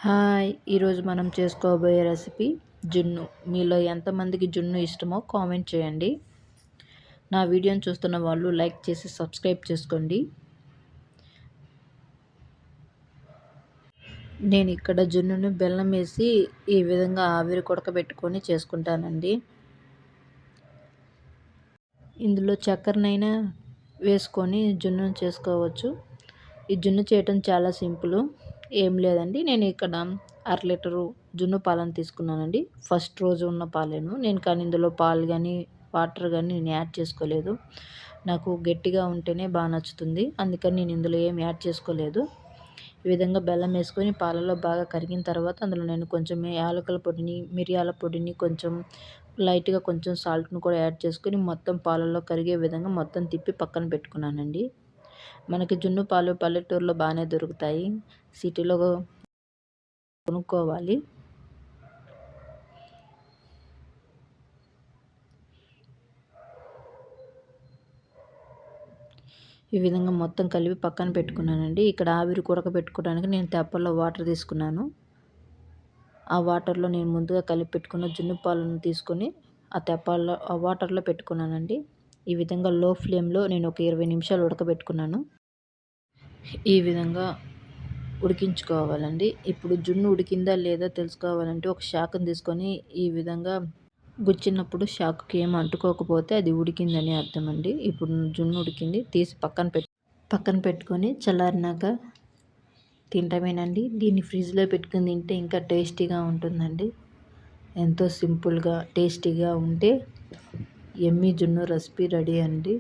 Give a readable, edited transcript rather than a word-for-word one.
Hi! ఈరోజు మనం చేసుకోబోయే రెసిపీ జున్ను. మీలో ఎంతమందికి జున్ను ఇష్టమో కామెంట్ చేయండి. నా వీడియోని చూస్తున్న వాళ్ళు లైక్ చేసి సబ్స్క్రైబ్ చేసుకోండి. నేను ఇక్కడ జున్నును బెల్లం వేసి ఈ విధంగా ఆవిరి ఉడకబెట్టుకొని చేసుకుంటానండి. ఇందులో చక్కెరనైనా వేసుకొని జున్నును చేసుకోవచ్చు. ఈ జున్ను చేయటం చాలా సింపుల్. ఏం లేదండి, నేను ఇక్కడ 1/2 లీటరు జున్ను పాలను తీసుకున్నానండి. ఫస్ట్ రోజు ఉన్న పాలేను. నేను కానీ ఇందులో పాలు కానీ వాటర్ కానీ నేను యాడ్ చేసుకోలేదు. నాకు గట్టిగా ఉంటేనే బాగా నచ్చుతుంది. అందుకని నేను ఇందులో ఏం యాడ్ చేసుకోలేదు. ఈ విధంగా బెల్లం వేసుకొని పాలలో బాగా కరిగిన తర్వాత అందులో నేను కొంచెం యాలకుల పొడిని, మిరియాల పొడిని, కొంచెం లైట్గా కొంచెం సాల్ట్ను కూడా యాడ్ చేసుకొని మొత్తం పాలల్లో కరిగే విధంగా మొత్తం తిప్పి పక్కన పెట్టుకున్నానండి. మనకి జున్ను పాలు పల్లెటూరులో బాగానే దొరుకుతాయి. సిటీలో కొనుక్కోవాలి. ఈ విధంగా మొత్తం కలిపి పక్కన పెట్టుకున్నానండి. ఇక్కడ ఆవిరి ఉడకబెట్టుకోవడానికి నేను తెప్పల్లో వాటర్ తీసుకున్నాను. ఆ వాటర్లో నేను ముందుగా కలిపి పెట్టుకున్న జున్ను పాలను తీసుకొని ఆ వాటర్లో పెట్టుకున్నానండి. ఈ విధంగా లో ఫ్లేమ్లో నేను ఒక 20 నిమిషాలు ఉడకబెట్టుకున్నాను. ఈ విధంగా ఉడికించుకోవాలండి. ఇప్పుడు జున్ను ఉడికిందా లేదా తెలుసుకోవాలంటే ఒక చాకుని తీసుకొని ఈ విధంగా గుచ్చినప్పుడు చాకుకి ఏం అంటుకోకపోతే అది ఉడికిందని అర్థం అండి. ఇప్పుడు జున్ను ఉడికింది, తీసి పక్కన పెట్టుకొని చల్లారినాక తింటమేనండి. దీన్ని ఫ్రిడ్జ్లో పెట్టుకుని తింటే ఇంకా టేస్టీగా ఉంటుందండి. ఎంతో సింపుల్గా టేస్టీగా ఉంటే ఎమ్మీ జున్ను రెసిపీ రెడీ అండి.